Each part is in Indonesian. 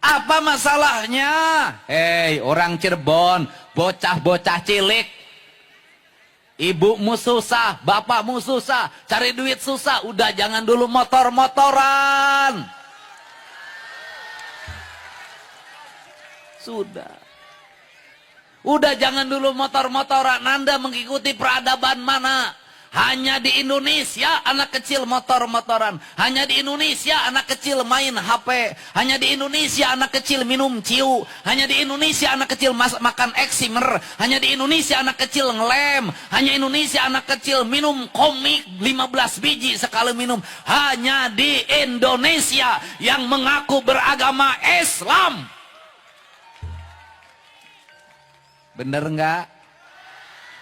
Apa masalahnya? Hei, orang Cirebon, bocah-bocah cilik. Ibumu susah, bapakmu susah, cari duit susah. Udah jangan dulu motor-motoran. Sudah. Udah jangan dulu motor-motoran. Anda mengikuti peradaban mana? Hanya di Indonesia anak kecil motor-motoran. Hanya di Indonesia anak kecil main HP. Hanya di Indonesia anak kecil minum ciu. Hanya di Indonesia anak kecil makan eksimer. Hanya di Indonesia anak kecil ngelem. Hanya Indonesia anak kecil minum komik 15 biji sekali minum. Hanya di Indonesia yang mengaku beragama Islam. Bener nggak?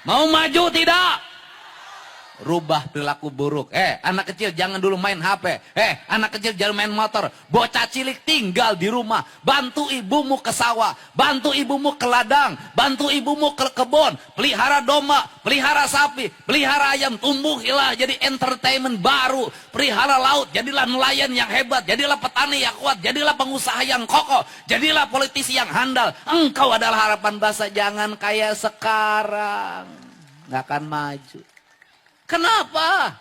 Mau maju tidak? Rubah perilaku buruk. Anak kecil jangan dulu main HP. Anak kecil jangan main motor. Bocah cilik tinggal di rumah. Bantu ibumu ke sawah. Bantu ibumu ke ladang. Bantu ibumu ke kebun. Pelihara domba. Pelihara sapi. Pelihara ayam. Tumbuhilah jadi entertainment baru. Pelihara laut. Jadilah nelayan yang hebat. Jadilah petani yang kuat. Jadilah pengusaha yang kokoh. Jadilah politisi yang handal. Engkau adalah harapan bangsa. Jangan kayak sekarang. Nggak akan maju. Kenapa?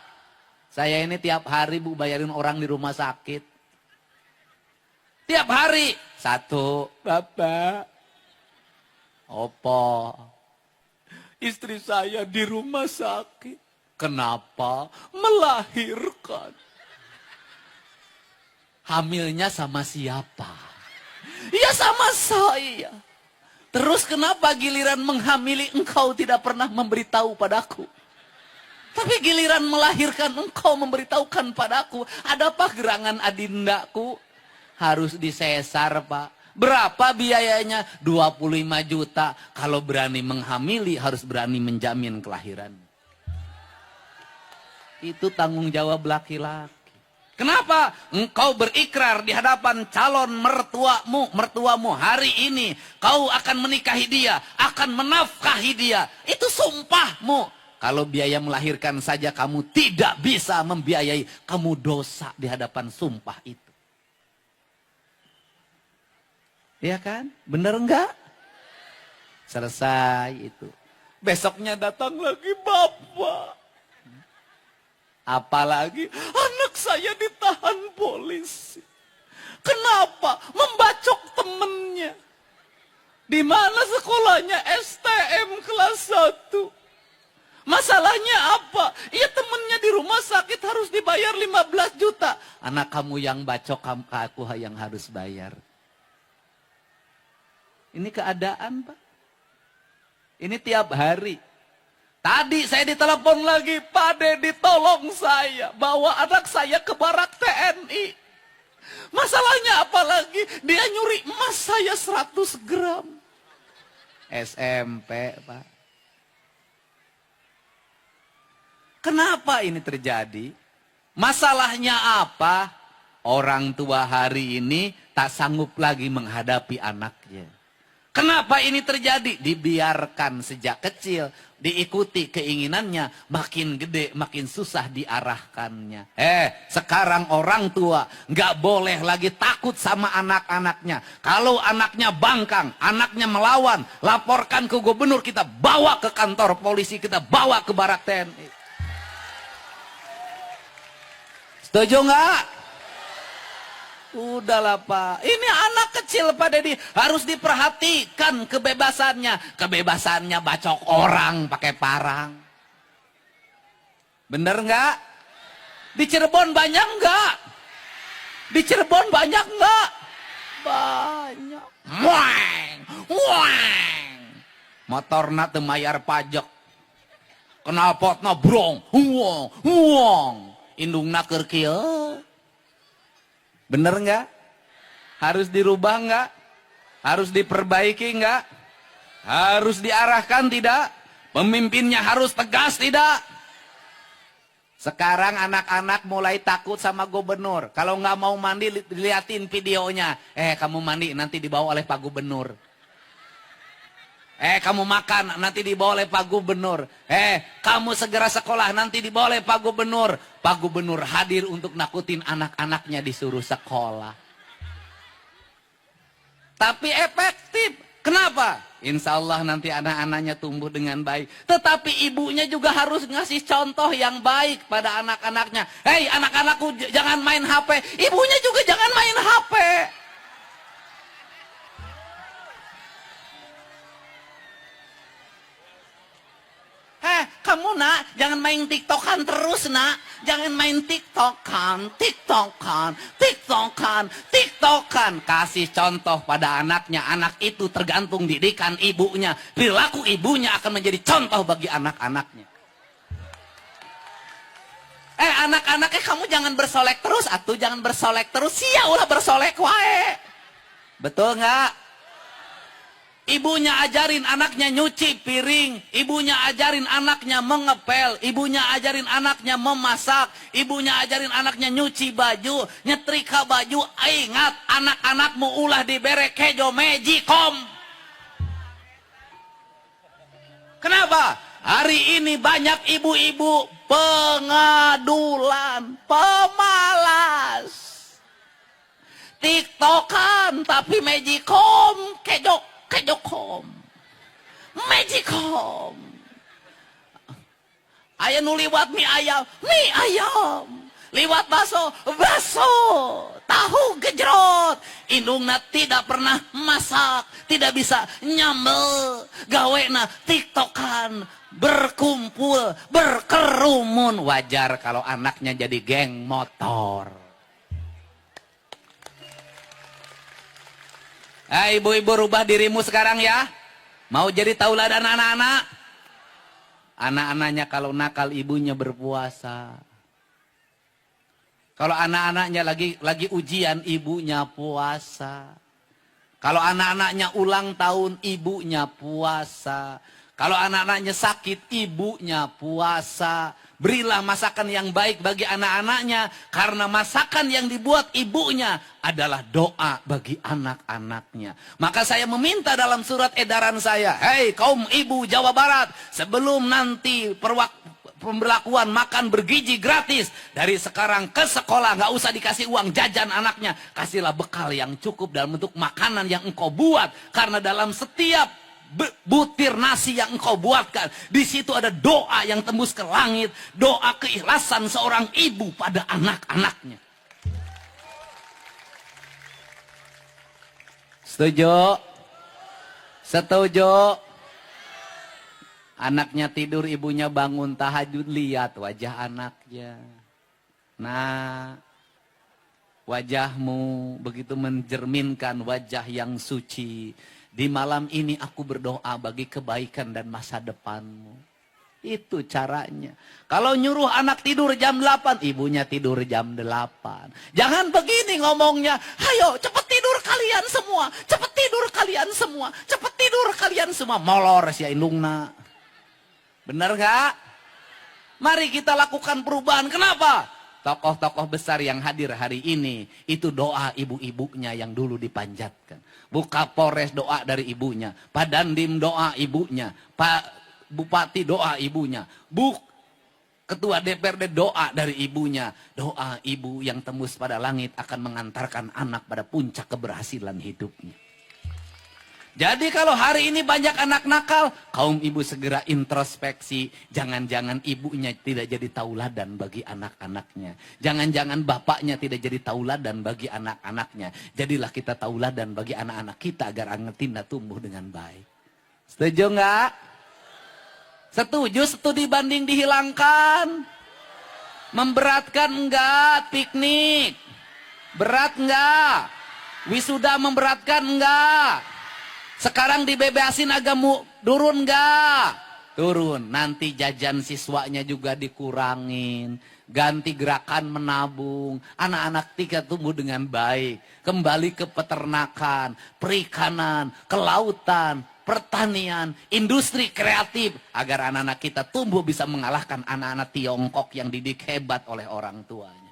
Saya ini tiap hari Bu bayarin orang di rumah sakit. Tiap hari. Satu. Bapak. Opo. Istri saya di rumah sakit. Kenapa? Melahirkan. Hamilnya sama siapa? Ya sama saya. Terus kenapa giliran menghamili engkau tidak pernah memberitahu padaku? Tapi giliran melahirkan engkau memberitahukan padaku. Adapah gerangan adindaku? Harus disesar Pak. Berapa biayanya? 25 juta. Kalau berani menghamili harus berani menjamin kelahiran. Itu tanggung jawab laki-laki. Kenapa? Engkau berikrar di hadapan calon mertuamu hari ini. Kau akan menikahi dia, akan menafkahi dia. Itu sumpahmu. Kalau biaya melahirkan saja kamu tidak bisa membiayai, kamu dosa di hadapan sumpah itu. Iya kan? Bener enggak? Selesai itu. Besoknya datang lagi bapak. Apalagi anak saya ditahan polisi. Kenapa? Membacok temennya. Di mana sekolahnya? STM kelas 1. Masalahnya apa? Ya temennya di rumah sakit harus dibayar 15 juta. Anak kamu yang bacok, aku yang harus bayar. Ini keadaan Pak. Ini tiap hari. Tadi saya ditelepon lagi, Pak Dedi tolong saya. Bawa anak saya ke barak TNI. Masalahnya apa lagi? Dia nyuri emas saya 100 gram. SMP Pak. Kenapa ini terjadi? Masalahnya apa? Orang tua hari ini tak sanggup lagi menghadapi anaknya. Kenapa ini terjadi? Dibiarkan sejak kecil, diikuti keinginannya, makin gede makin susah diarahkannya. Sekarang orang tua nggak boleh lagi takut sama anak-anaknya. Kalau anaknya bangkang, anaknya melawan, laporkan ke gubernur, kita bawa ke kantor polisi, kita bawa ke barak TNI. Setuju nggak? Udahlah Pak. Ini anak kecil Pak Dedi. Harus diperhatikan kebebasannya. Kebebasannya bacok orang pakai parang. Bener nggak? Di Cirebon banyak nggak? Di Cirebon banyak nggak? Banyak. Muang, muang. Motorna teu mayar pajak. Knalpotna brong, huang, huang. Indungna keur kieu. Bener nggak? Harus dirubah nggak? Harus diperbaiki nggak? Harus diarahkan tidak? Pemimpinnya harus tegas tidak? Sekarang anak-anak mulai takut sama gubernur. Kalau nggak mau mandi, diliatin videonya. Kamu mandi nanti dibawa oleh Pak Gubernur. Kamu makan nanti dibawa oleh Pak Gubernur. Kamu segera sekolah nanti dibawa oleh Pak Gubernur. Pak Gubernur hadir untuk nakutin anak-anaknya disuruh sekolah. Tapi efektif. Kenapa? Insya Allah nanti anak-anaknya tumbuh dengan baik. Tetapi ibunya juga harus ngasih contoh yang baik pada anak-anaknya. Hei anak-anakku jangan main HP. Ibunya juga jangan main HP. Kamu nak, jangan main TikTokan terus nak. Jangan main TikTokan. Kasih contoh pada anaknya. Anak itu tergantung didikan ibunya. Perilaku ibunya akan menjadi contoh bagi anak-anaknya. Anak-anaknya kamu jangan bersolek terus. Atuh jangan bersolek terus. Ya ulah bersolek wae. Betul nggak? Ibunya ajarin anaknya nyuci piring. Ibunya ajarin anaknya mengepel. Ibunya ajarin anaknya memasak. Ibunya ajarin anaknya nyuci baju. Nyetrika baju. Ingat anak-anakmu ulah dibere kejo mejikom. Kenapa? Hari ini banyak ibu-ibu pengadulan. Pemalas. TikTokan tapi mejikom kejo. Kejokom, Magicom. Aya nu liwat mie ayam. Liwat baso, tahu gejrot. Indungna tidak pernah masak, tidak bisa nyambel. Gawena TikTokan, berkumpul, berkerumun. Wajar kalau anaknya jadi geng motor. Ibu-ibu rubah dirimu sekarang ya. Mau jadi tauladan anak-anak. Anak-anaknya kalau nakal ibunya berpuasa. Kalau anak-anaknya lagi ujian ibunya puasa. Kalau anak-anaknya ulang tahun ibunya puasa. Kalau anak-anaknya sakit ibunya puasa. Berilah masakan yang baik bagi anak-anaknya. Karena masakan yang dibuat ibunya adalah doa bagi anak-anaknya. Maka saya meminta dalam surat edaran saya. Hei kaum ibu Jawa Barat. Sebelum nanti pemberlakuan makan bergizi gratis. Dari sekarang ke sekolah. Gak usah dikasih uang jajan anaknya. Kasihlah bekal yang cukup dalam bentuk makanan yang engkau buat. Karena dalam setiap butir nasi yang engkau buatkan, di situ ada doa yang tembus ke langit, doa keikhlasan seorang ibu pada anak-anaknya. Setuju? Setuju? Anaknya tidur, ibunya bangun tahajud, lihat wajah anaknya. Nah, wajahmu begitu mencerminkan wajah yang suci. Di malam ini aku berdoa bagi kebaikan dan masa depanmu. Itu caranya. Kalau nyuruh anak tidur jam 8, ibunya tidur jam 8. Jangan begini ngomongnya. Hayo cepet tidur kalian semua. Cepet tidur kalian semua. Cepet tidur kalian semua. Molor si indungna. Benar gak? Mari kita lakukan perubahan. Kenapa? Tokoh-tokoh besar yang hadir hari ini, itu doa ibu-ibunya yang dulu dipanjatkan. Bu Kapolres doa dari ibunya, Pak Dandim doa ibunya, Pak Bupati doa ibunya, Bu Ketua DPRD doa dari ibunya. Doa ibu yang tembus pada langit akan mengantarkan anak pada puncak keberhasilan hidupnya. Jadi kalau hari ini banyak anak nakal, kaum ibu segera introspeksi. Jangan-jangan ibunya tidak jadi tauladan bagi anak-anaknya. Jangan-jangan bapaknya tidak jadi tauladan bagi anak-anaknya. Jadilah kita tauladan bagi anak-anak kita agar anak kita tumbuh dengan baik. Setuju nggak? Setuju studi banding dihilangkan? Memberatkan enggak piknik? Berat enggak? Wisuda memberatkan enggak? Sekarang dibebasin agak turun enggak? Turun. Nanti jajan siswanya juga dikurangin. Ganti gerakan menabung. Anak-anak kita tumbuh dengan baik. Kembali ke peternakan, perikanan, kelautan, pertanian, industri kreatif. Agar anak-anak kita tumbuh bisa mengalahkan anak-anak Tiongkok yang didik hebat oleh orang tuanya.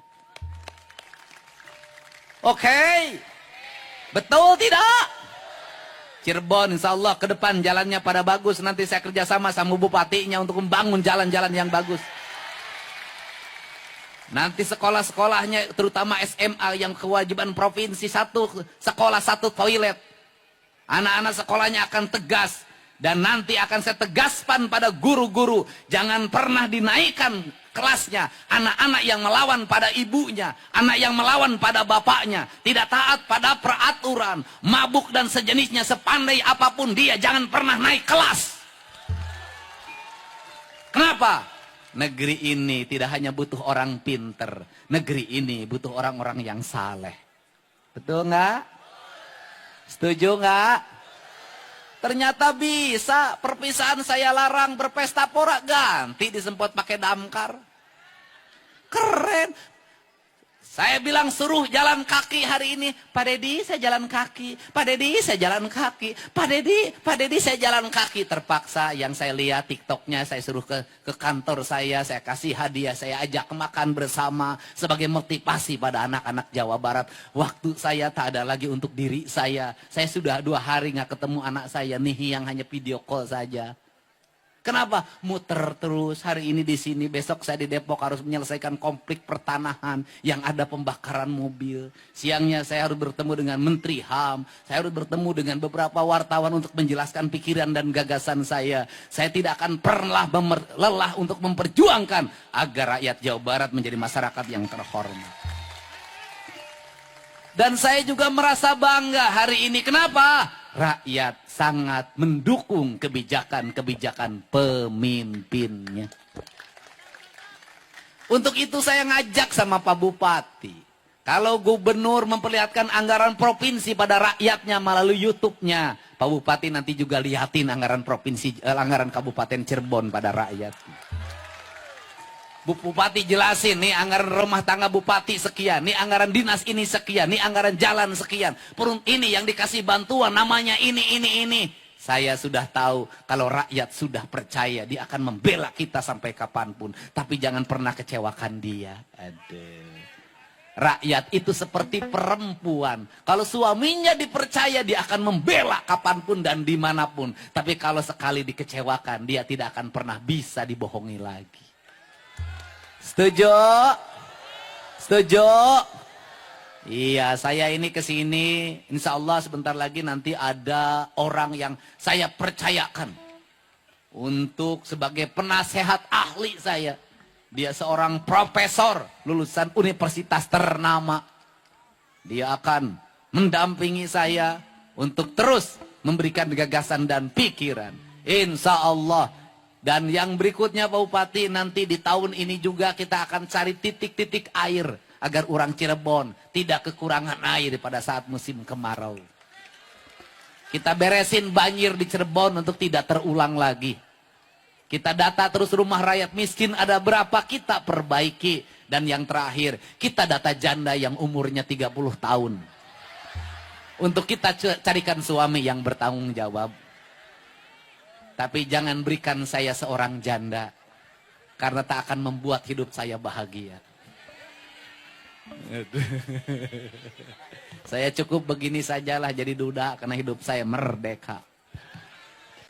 Oke? Betul tidak? Cirebon insya Allah ke depan jalannya pada bagus. Nanti saya kerjasama sama bupatinya untuk membangun jalan-jalan yang bagus. Nanti sekolah-sekolahnya terutama SMA yang kewajiban provinsi satu sekolah satu toilet. Anak-anak sekolahnya akan tegas. Dan nanti akan saya tegaskan pada guru-guru. Jangan pernah dinaikkan kelasnya. Anak-anak yang melawan pada ibunya. Anak yang melawan pada bapaknya. Tidak taat pada peraturan. Mabuk dan sejenisnya, sepandai apapun dia, jangan pernah naik kelas. Kenapa? Negeri ini tidak hanya butuh orang pinter. Negeri ini butuh orang-orang yang saleh. Betul nggak? Setuju nggak? Ternyata bisa. Perpisahan saya larang, berpesta pora ganti disempot pakai damkar. Keren. Saya bilang suruh jalan kaki hari ini. Pak Deddy saya jalan kaki. Pak Deddy saya jalan kaki. Pak Deddy saya jalan kaki. Terpaksa yang saya lihat TikToknya saya suruh ke kantor saya kasih hadiah. Saya ajak makan bersama sebagai motivasi pada anak-anak Jawa Barat. Waktu saya tak ada lagi untuk diri saya. Saya sudah 2 hari gak ketemu anak saya nih yang hanya video call saja. Kenapa? Muter terus, hari ini di sini, besok saya di Depok harus menyelesaikan konflik pertanahan yang ada pembakaran mobil. Siangnya saya harus bertemu dengan Menteri HAM, saya harus bertemu dengan beberapa wartawan untuk menjelaskan pikiran dan gagasan saya. Saya tidak akan pernah lelah untuk memperjuangkan agar rakyat Jawa Barat menjadi masyarakat yang terhormat. Dan saya juga merasa bangga hari ini. Kenapa? Rakyat sangat mendukung kebijakan-kebijakan pemimpinnya. Untuk itu saya ngajak sama Pak Bupati. Kalau gubernur memperlihatkan anggaran provinsi pada rakyatnya melalui YouTube-nya, Pak Bupati nanti juga lihatin anggaran provinsi, anggaran Kabupaten Cirebon pada rakyat. Bu Bupati jelasin, nih anggaran rumah tangga Bupati sekian, nih anggaran dinas ini sekian, nih anggaran jalan sekian. Perun ini yang dikasih bantuan namanya ini. Saya sudah tahu kalau rakyat sudah percaya dia akan membela kita sampai kapanpun. Tapi jangan pernah kecewakan dia. Aduh. Rakyat itu seperti perempuan. Kalau suaminya dipercaya dia akan membela kapanpun dan dimanapun. Tapi kalau sekali dikecewakan dia tidak akan pernah bisa dibohongi lagi. Setuju? Setuju? Iya, saya ini kesini, insya Allah sebentar lagi nanti ada orang yang saya percayakan untuk sebagai penasehat ahli saya. Dia seorang profesor lulusan universitas ternama. Dia akan mendampingi saya untuk terus memberikan gagasan dan pikiran. Insya Allah. Dan yang berikutnya Pak Bupati, nanti di tahun ini juga kita akan cari titik-titik air agar orang Cirebon tidak kekurangan air pada saat musim kemarau. Kita beresin banjir di Cirebon untuk tidak terulang lagi. Kita data terus rumah rakyat miskin ada berapa, kita perbaiki. Dan yang terakhir, kita data janda yang umurnya 30 tahun. Untuk kita carikan suami yang bertanggung jawab. Tapi jangan berikan saya seorang janda. Karena tak akan membuat hidup saya bahagia. Saya cukup begini sajalah jadi duda karena hidup saya merdeka.